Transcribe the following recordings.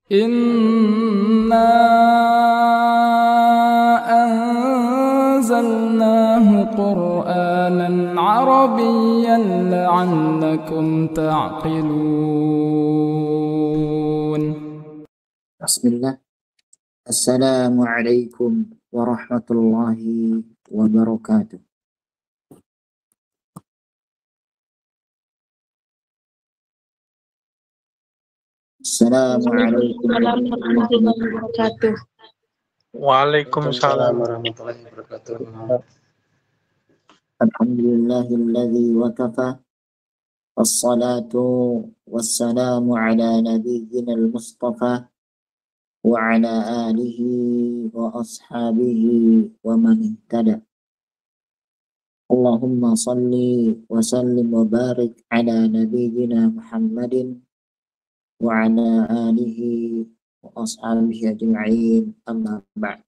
إنا أنزلناه قرآنا عربيا لعلكم تعقلون. بسم الله. السلام عليكم ورحمة الله وبركاته. السلام عليكم ورحمة الله wabarakatuh. Waalaikumsalam warahmatullahi wabarakatuh. الحمد لله الذي وكفى والصلاة والسلام على نبينا المصطفى وعلى آله وأصحابه ومن اهتدى. اللهم صل وسلم وبارك على نبينا محمد وعلى آله وأصحابه أجمعين. أما بعد.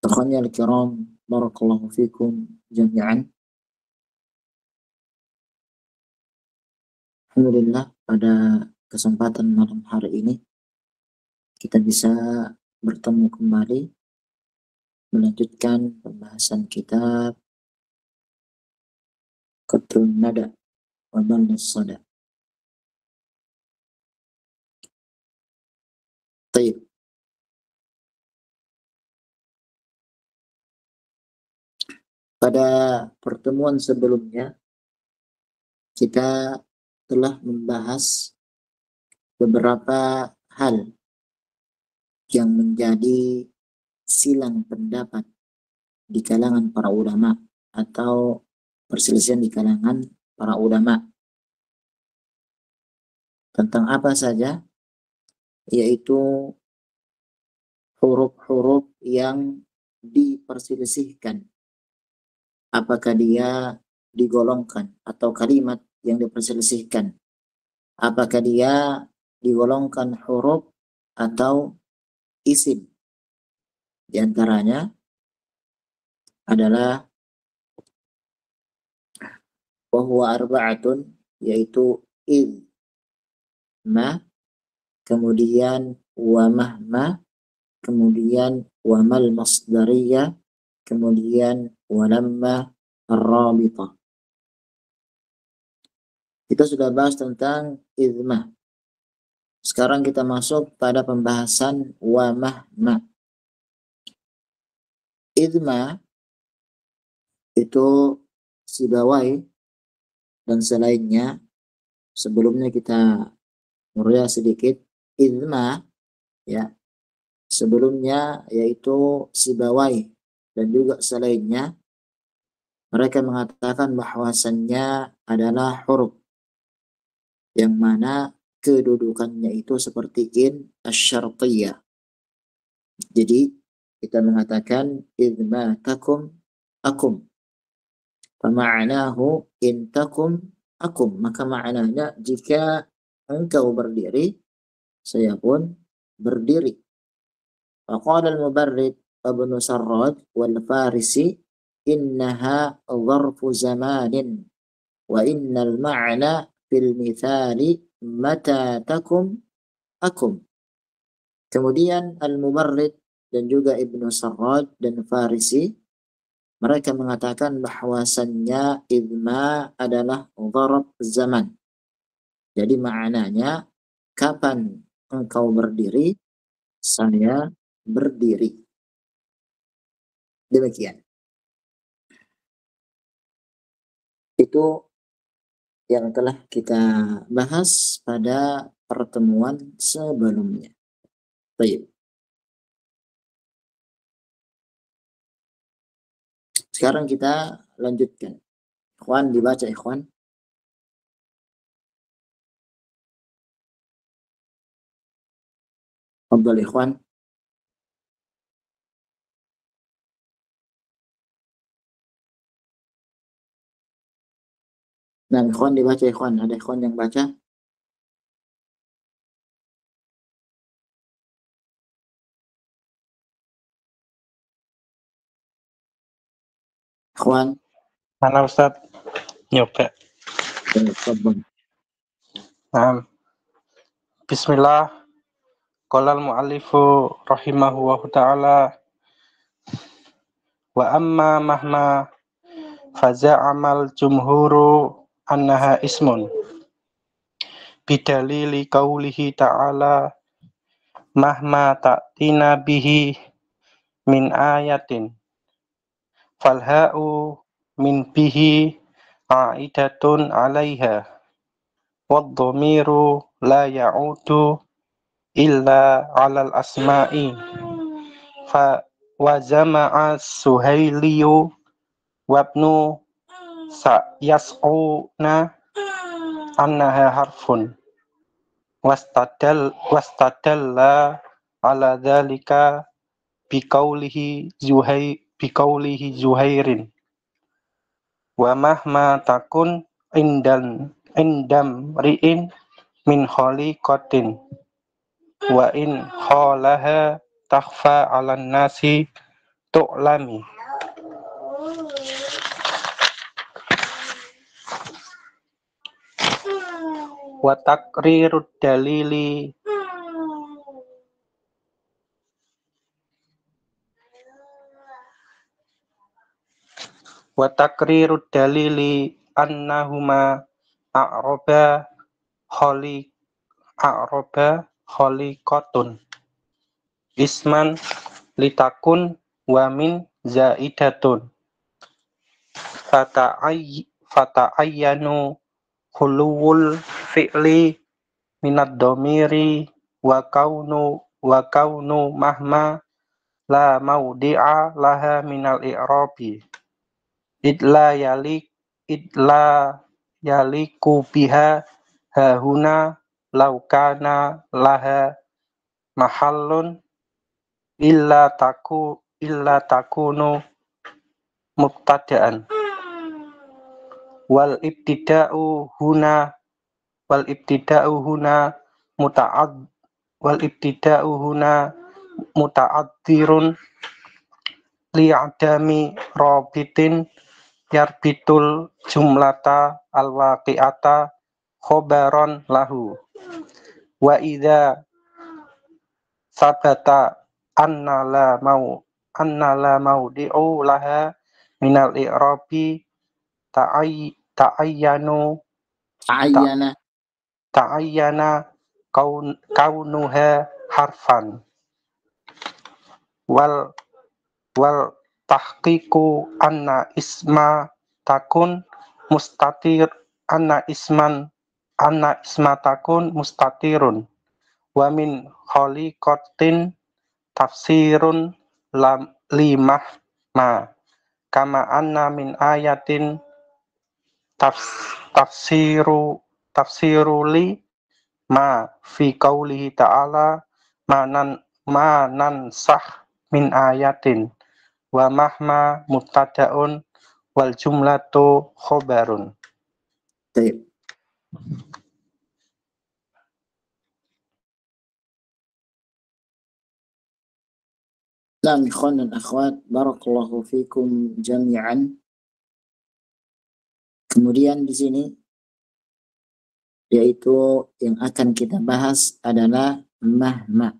Ikhwani al-kiram, barakallahu fikum jami'an. Alhamdulillah, pada kesempatan malam hari ini kita bisa bertemu kembali melanjutkan pembahasan kitab Qatrun Nada wa Balnas Sada. Baik. Pada pertemuan sebelumnya kita telah membahas beberapa hal yang menjadi silang pendapat di kalangan para ulama atau perselisihan di kalangan para ulama. Tentang apa saja? Yaitu huruf-huruf yang diperselisihkan. Apakah dia digolongkan atau kalimat yang diperselisihkan? Apakah dia digolongkan huruf atau isim? Di antaranya adalah wahwa arba'atun, yaitu id, ma, kemudian wa mahma, kemudian wa mal masdariyah, kemudian walamma ar-rabitah. Kita sudah bahas tentang idmah. Sekarang kita masuk pada pembahasan wa mahma. Idmah itu sibawai dan selainnya. Sebelumnya kita meruya sedikit. Idmah ya, sebelumnya yaitu sibawai dan juga selainnya, mereka mengatakan bahwasannya adalah huruf yang mana kedudukannya itu seperti in asy-syartiyah. Jadi kita mengatakan idma takum akum, fama'nahu in takum akum, maka maknanya jika engkau berdiri saya pun berdiri. Faqala al-Mubarrid Ibnu Sarraj wal Farisi innaha dharfu zamanin wa innal ma'na fil mithali mata takum akum. Kemudian Al-Mubarrid dan juga Ibnu Sarraj dan Farisi, mereka mengatakan bahwasannya idma adalah dharf zaman. Jadi maknanya kapan engkau berdiri saya berdiri. Demikian. Itu yang telah kita bahas pada pertemuan sebelumnya. Baik. Sekarang kita lanjutkan. Ikhwan, dibaca ikhwan. Fadhal ikhwan. Nah, ikhwan dibaca ikhwan. Ada ikhwan yang baca? Ikhwan. Mana Ustaz? Nyoba. Tafadhal. Bismillah. Qala al-mu'allifu rahimahu ta'ala wa amma mahma faza'amal jumhuru annaha ismun bidalili qawlihi ta'ala mahma ta'tina bihi min ayatin falha'u min bihi a'idatun 'alaiha wad-dhamiru la ya'udu illa 'alal asma'i fa wa jama'a Suhailiyu wabnu yas'una annaha harfun wastadalla ala dzalika biqaulihi Zuhairin wa mahma takun indam ri'in min khaliqatin wa in khalaha takhfa 'alan nasi tu'lami wa taqrirud dalili annahuma a'raba khaliqatun isman litakun wa min zaidatun fata'ayyanu khuluwul fi'li minad dhamiri wa kaunu mahma la maudi'a laha minal i'rabi idla yaliku biha hahuna laukana laha mahallun illa takunu mubtada'an wal ibtida'u huna muta'addirun li'adami rabitin yarbitul jumlata alwaqi'ata khobaron lahu wa idza sabata anna la maudi'u laha minal i'rabi ta'ayyana kaunuha harfan wal tahqiqu anna isma takun mustatirun wa min khaliqatin tafsirun limah ma kama anna min ayatin tafsiru li ma fi qaulihi ta'ala ma nansah min ayatin wa mahma mubtada'un wal jumlatu khobarun. Baik. Naam, ikhwan dan akhwat, barakallahu fikum jami'an. Kemudian di sini yaitu yang akan kita bahas adalah mahma.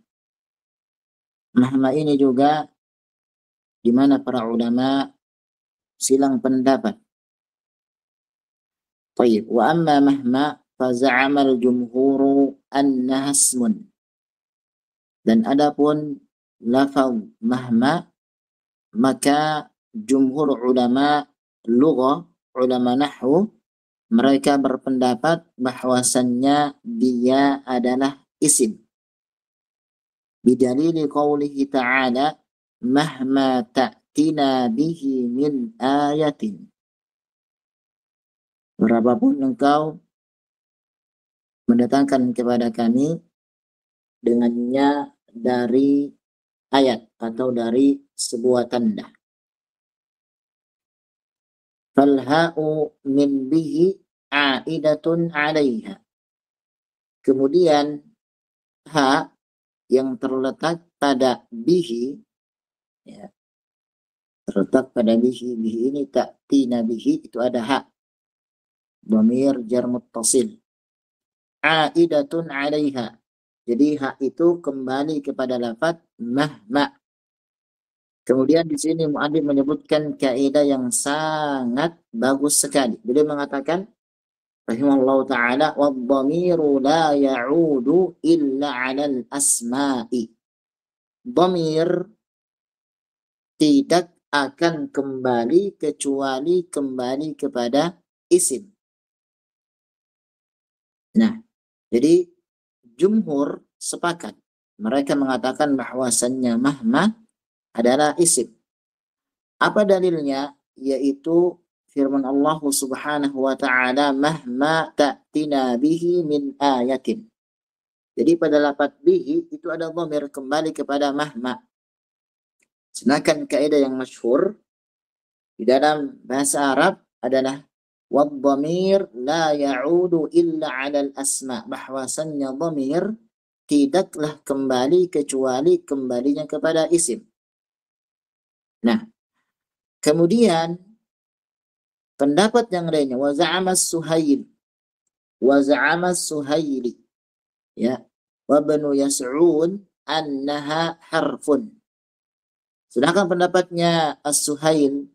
Mahma ini juga di mana para ulama silang pendapat. Baik, wa amma mahma fa za'amal jumhuru annaha ismun. Dan adapun lafaz mahma, maka jumhur ulama lughah, ulama nahwu, mereka berpendapat bahwasannya dia adalah isim. Bidalili qawlihi ta'ala mahma ta'tina bihi min ayatin. Berapapun engkau mendatangkan kepada kami dengannya dari ayat atau dari sebuah tanda. Falha'u min bihi a'idatun 'alaiha. Kemudian ha yang terletak pada bihi, ya, terletak pada bihi ini ta'tina bihi, itu ada ha. Dhamir jar muttasil. Aidatun 'alaiha. Jadi hak itu kembali kepada lafaz mahma. Kemudian di sini mu'allif menyebutkan kaidah yang sangat bagus sekali. Beliau mengatakan rahimahullahu taala wadh-dhamiru la ya'udu illa 'alal asma'i. Dhamir tidak akan kembali kecuali kembali kepada isim. Nah, jadi jumhur sepakat. Mereka mengatakan bahwasannya mahma adalah isim. Apa dalilnya? Yaitu firman Allah Subhanahu wa taala, mahma ta'tina bihi min ayatin. Jadi pada lafaz bihi itu ada dhamir kembali kepada mahma. Sedangkan kaidah yang masyhur di dalam bahasa Arab adalah wadh-dhamir la ya'udu illa 'alal asma. Bahwasannya dhamir tidaklah kembali kecuali kembalinya kepada isim. Nah, kemudian pendapat yang lainnya wa za'ama Suhaili ya wa Ibnu Yas'un annaha harfun. Sedangkan pendapatnya As-Suhail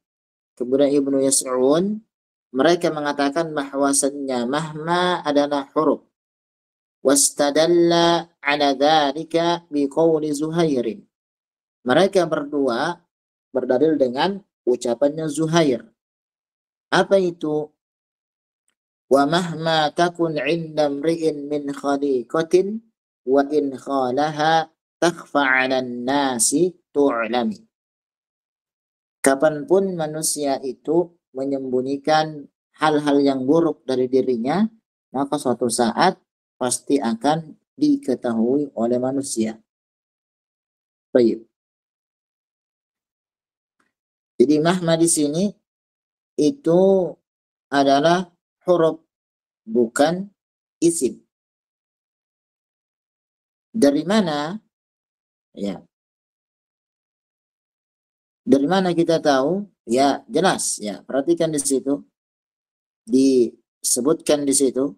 kemudian Ibnu Yas'un mereka mengatakan bahwasannya mahma adalah huruf. Wastadalla 'ala dzalika biqauli Zuhair. Mereka berdua berdalil dengan ucapannya Zuhair. Apa itu? Wa mahma takun 'inda mri'in min khaliqatin wa in khalaha takhfa 'alan nasi tu'lami. Kapanpun manusia itu menyembunyikan hal-hal yang buruk dari dirinya, maka suatu saat pasti akan diketahui oleh manusia. Baik. Jadi mahma di sini itu adalah huruf, bukan isim. Dari mana? Ya. Dari mana kita tahu? Ya, jelas ya. Perhatikan di situ. Disebutkan di situ.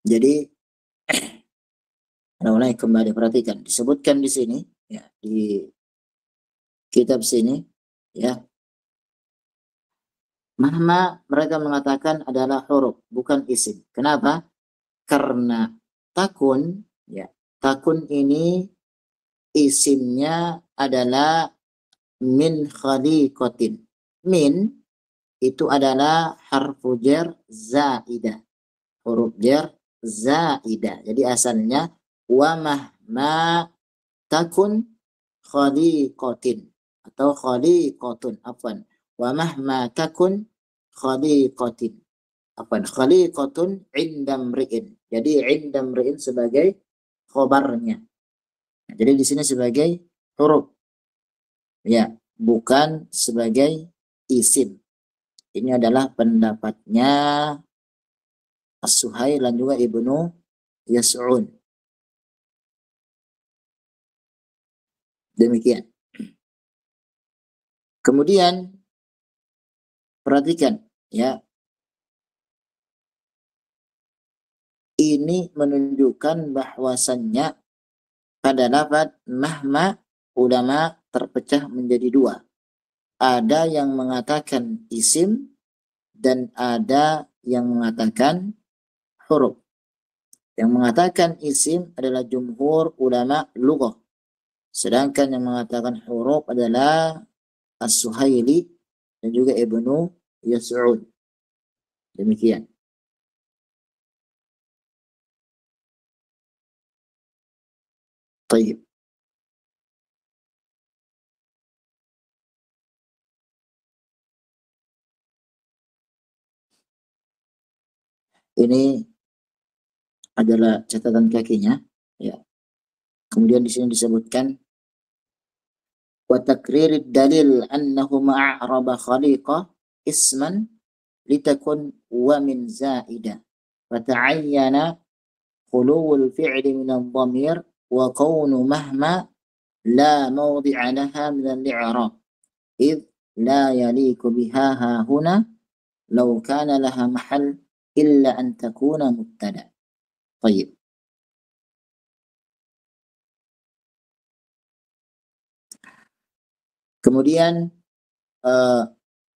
Jadi mulai kembali perhatikan. Disebutkan di sini ya, di kitab sini ya. Mahma mereka mengatakan adalah huruf, bukan isim. Kenapa? Karena takun, ya, takun ini isimnya adalah min khaliqatin. Min itu adalah harfu jar zaidah. Huruf jar zaidah. Jadi asalnya wa mahma takun khaliqatin atau khaliqatun afwan. Wa mahma takun khaliqatin. Khaliqatun inda mri'in. Jadi inda mri'in sebagai khobarnya. Jadi di sini sebagai huruf. Ya, bukan sebagai isim. Ini adalah pendapatnya As-Suhail dan juga Ibnu Yas'un. Demikian. Kemudian perhatikan ya. Ini menunjukkan bahwasannya pada lafaz mahma ulama terpecah menjadi dua. Ada yang mengatakan isim dan ada yang mengatakan huruf. Yang mengatakan isim adalah jumhur ulama lughah. Sedangkan yang mengatakan huruf adalah As-Suhaili dan juga Ibnu Yas'ud. Demikian. Baik. Ini adalah catatan kakinya, ya. Kemudian di sini disebutkan wa takririd dalil annahu ma'araba khaliqah isman litakun wa min zaida wa ta'ayyana khuluwul fi'li min adh-dhamir wa kaunu mahma la mawdi'a laha min al-i'rab id la yaliku biha ha huna law kana laha mahal illa an takuna mubtada. Baik. Kemudian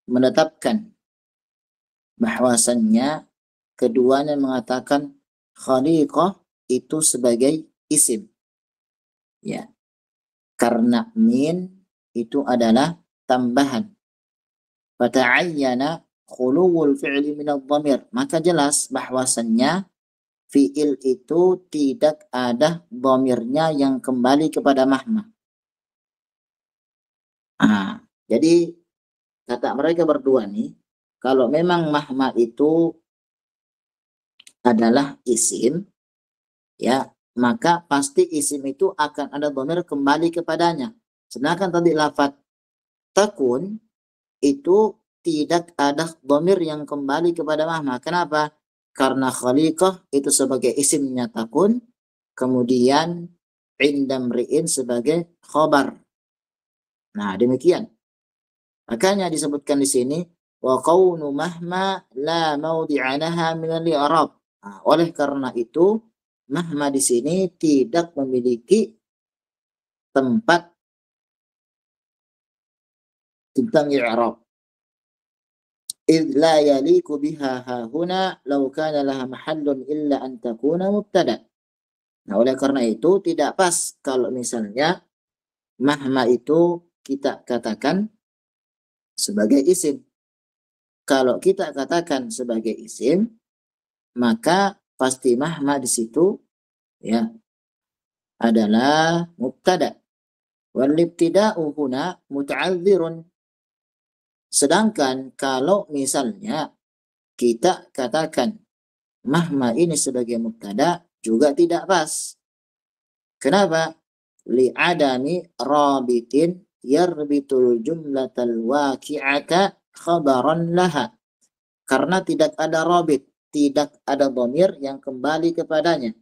menetapkan bahwasannya keduanya mengatakan khaliqah itu sebagai isim, ya, karena min itu adalah tambahan. Fata'ayyana khuluwul fi'li min adh-dhamir, maka jelas bahwasannya fi'il itu tidak ada dhamirnya yang kembali kepada mahma. Jadi kata mereka berdua nih, kalau memang mahma itu adalah isim, ya, maka pasti isim itu akan ada dhamir kembali kepadanya. Sedangkan tadi lafaz takun itu tidak ada dhamir yang kembali kepada mahma. Kenapa? Karena khaliqah itu sebagai isimnya takun, kemudian indamri'in sebagai khobar. Nah, demikian. Makanya disebutkan di sini wa kaunu mahma la mawdi'a laha min al-i'rab. Oleh karena itu mahma di sini tidak memiliki tempat tentang i'rab. Idh la yaliku biha ha huna law kana laha mahallun illa an takuna mubtada. Nah, oleh karena itu tidak pas kalau misalnya mahma itu kita katakan sebagai isim. Kalau kita katakan sebagai isim, maka pasti mahma di situ, ya, adalah mubtada. Wal ibtida'u huna muta'adzirun. Sedangkan kalau misalnya kita katakan mahma ini sebagai mubtada juga tidak pas. Kenapa? Li'adami rabitin yarbitul jumlatal waqi'ata khabaran laha. Karena tidak ada rabit, tidak ada dhamir yang kembali kepadanya,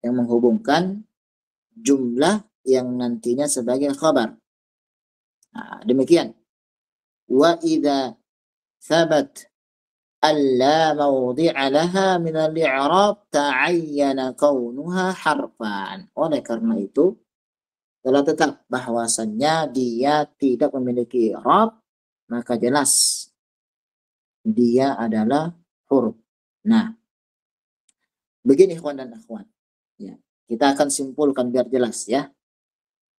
yang menghubungkan jumlah yang nantinya sebagai khabar. Nah, demikian. Wa idza thabat alla mawdi'a laha min al-i'rab ta'ayyana kaunuha harfan. Oleh karena itu telah tetap bahwasannya dia tidak memiliki i'rab, maka jelas dia adalah huruf. Nah, begini ikhwan dan akhwat, ya, kita akan simpulkan biar jelas, ya.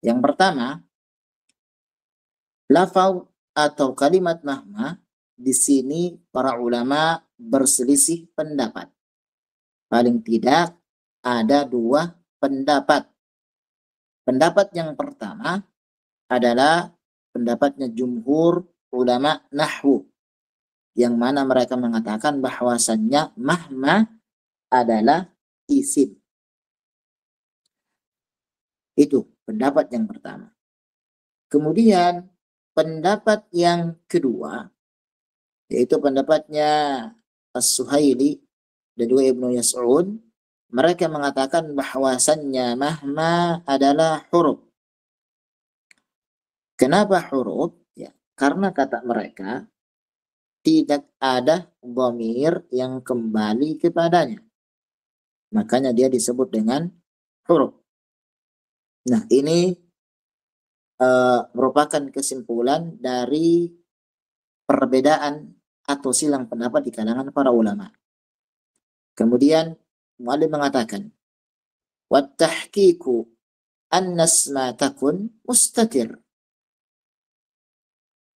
Yang pertama, lafaz atau kalimat mahma di sini para ulama berselisih pendapat. Paling tidak ada dua pendapat. Pendapat yang pertama adalah pendapatnya jumhur ulama nahwu, yang mana mereka mengatakan bahwasannya mahma adalah isim. Itu pendapat yang pertama. Kemudian pendapat yang kedua, yaitu pendapatnya As-Suhaili dan juga Ibnu Yas'ud, mereka mengatakan bahwasannya mahma adalah huruf. Kenapa huruf? Ya, karena kata mereka tidak ada dhamir yang kembali kepadanya. Makanya dia disebut dengan huruf. Nah, ini merupakan kesimpulan dari perbedaan atau silang pendapat di kalangan para ulama. Kemudian mu'allif mengatakan, "Wat-tahqiqu anna isma takun mustatir."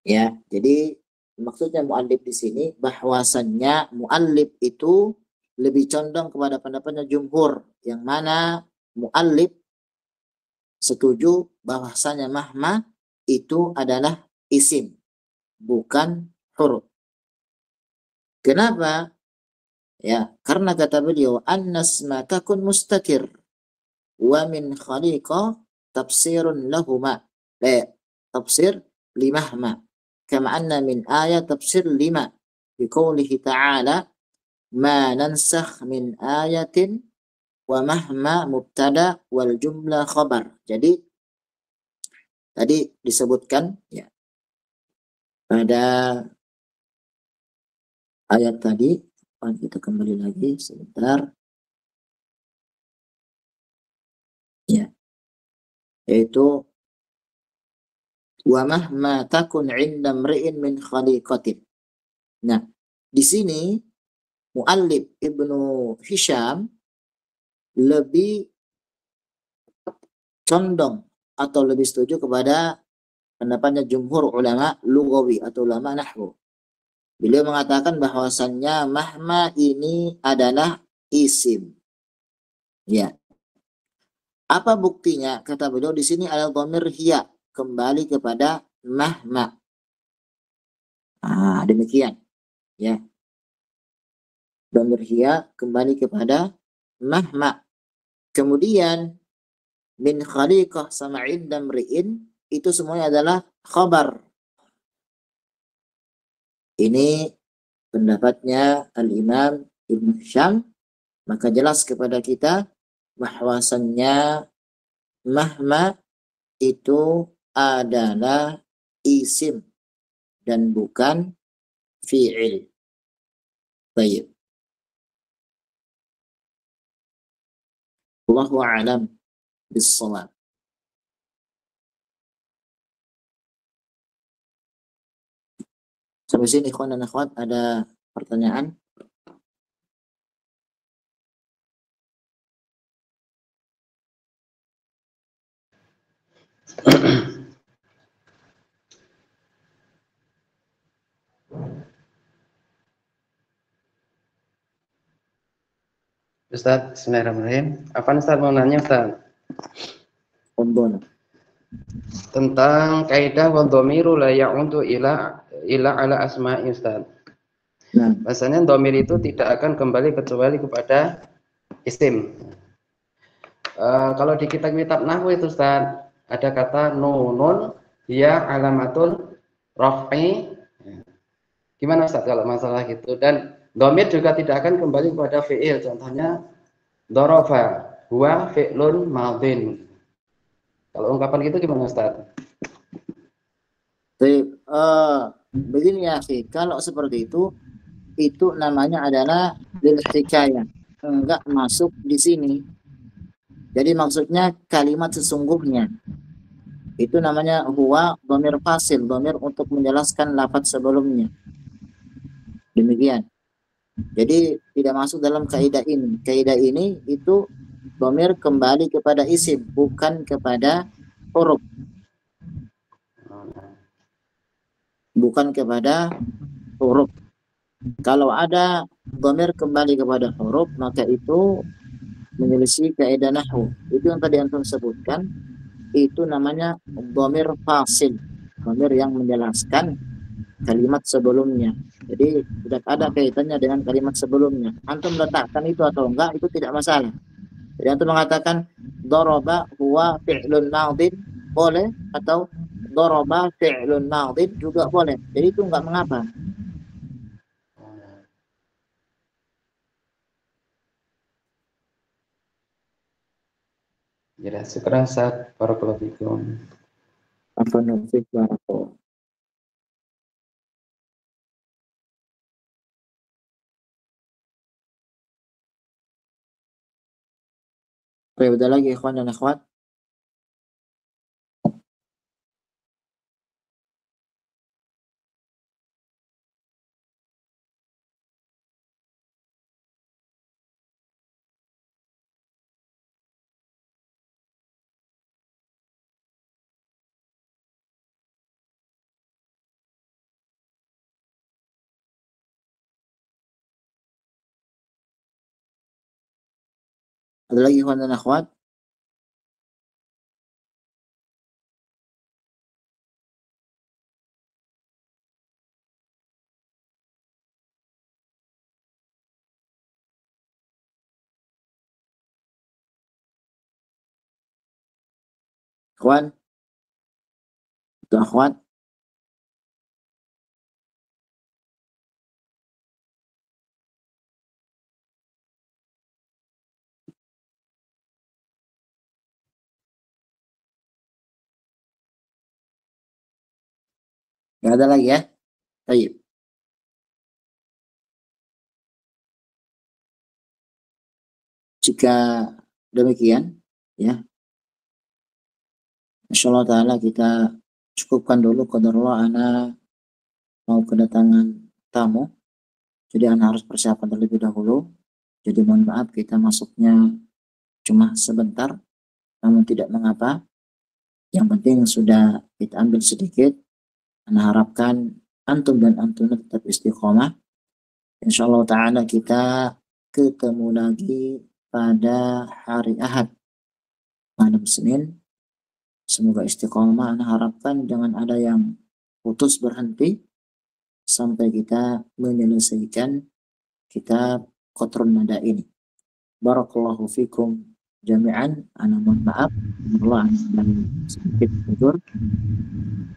Ya, jadi maksudnya mu'allif di sini bahwasannya mu'allif itu lebih condong kepada pendapatnya jumhur, yang mana mu'allif setuju bahwasanya mahma itu adalah isim, bukan huruf. Kenapa? Ya, karena kata beliau annas ma takun mustatir wa min khaliqa tafsirun lahuma. Tafsir limahma. Kama anna min ayat tafsir lima biqaulihi ta'ala ma nansakh min ayatin wa mahma mubtada wal jumlah khabar. Jadi tadi disebutkan ya pada ayat tadi. Kita kembali lagi sebentar. Ya, yaitu wa mahma takun 'inda mri'in min khaliqatin. Nah, di sini muallif Ibnu Hisham lebih condong atau lebih setuju kepada pendapatnya jumhur ulama lughawi atau ulama nahwu. Beliau mengatakan bahwasannya mahma ini adalah isim. Ya. Apa buktinya? Kata beliau di sini ada dhamir hiya kembali kepada mahma. Demikian. Ya. Dhamir hiya kembali kepada mahma. Kemudian min khaliqah sama inda mri'in itu semuanya adalah khabar. Ini pendapatnya Al-Imam Ibn Hisham, maka jelas kepada kita bahwasannya mahma itu adalah isim dan bukan fi'il. Baik. Wallahu a'lam bis-shawab. Sampai sini ikhwan dan akhwat ada pertanyaan? Ustaz, bismillahirrahmanirrahim. Apa Ustaz mau nanya Ustaz? Pembono. Tentang kaidah wa dhamiru la ya'udu ila ala asma'i Ustaz. Nah, Bahasanya dhamir itu tidak akan kembali kecuali kepada isim. Kalau di kitab-kitab nahwu itu Ustaz, ada kata nunun ya alamatul raf'i. Gimana Ustaz kalau masalah gitu? Dan dhamir juga tidak akan kembali kepada fi'il. Contohnya dorofa huwa fi'lun madhin. Kalau ungkapan gitu gimana Ustaz? baik, begini ya, kalau seperti itu namanya adalah lil hikayah, enggak masuk di sini. Jadi maksudnya kalimat sesungguhnya. Itu namanya huwa dhamir fasil, dhamir untuk menjelaskan lafaz sebelumnya. Demikian. Jadi tidak masuk dalam kaidah ini. Kaidah ini itu dhamir kembali kepada isim, bukan kepada huruf. Bukan kepada huruf. Kalau ada dhamir kembali kepada huruf, maka itu menyelisih kaidah nahwu. Itu yang tadi antum sebutkan, itu namanya dhamir fasil, dhamir yang menjelaskan kalimat sebelumnya. Jadi tidak ada kaitannya dengan kalimat sebelumnya. Antum letakkan itu atau enggak itu tidak masalah. Jadi antum mengatakan daraba huwa fi'lun madhin boleh, atau daraba fi'lun madhin juga boleh. Jadi itu enggak mengapa. Ya, syukuran Ustaz. Barakallahu fikum. Apa nufik barakallahu. Oke, udah lagi ikhwan dan akhwat. Ada lagi ikhwan dan akhwat? Ikhwan? Itu akhwat? Nggak ada lagi ya? Baik. Jika demikian, ya, insyaallah taala kita cukupkan dulu qadarullah ana mau kedatangan tamu. Jadi ana harus persiapan terlebih dahulu. Jadi mohon maaf kita masuknya cuma sebentar, namun tidak mengapa. Yang penting sudah kita ambil sedikit. Ana harapkan antum dan antuna tetap istiqomah. Insyaallah taala kita ketemu lagi pada hari Ahad, malam Senin. Semoga istiqomah. Ana harapkan jangan ada yang putus berhenti sampai kita menyelesaikan kitab Qatrun Nada ini. Barakallahu fikum jami'an. Ana mohon maaf Allah dan sedikit tidur.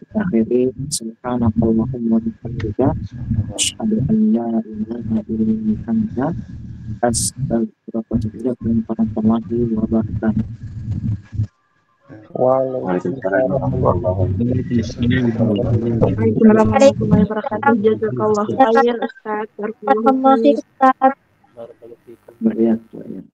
Kita akhiri subhanakallahumma wa bihamdika asyhadu an la ilaha illa anta astaghfiruka wa atubu ilaik warahmatullahi wabarakatuh. Waalaikumsalam Waalaikumsalam warahmatullahi wabarakatuh. Jazakallah khair Ustaz. Barakallahu fiik, Ustaz. Barakallahu fikum.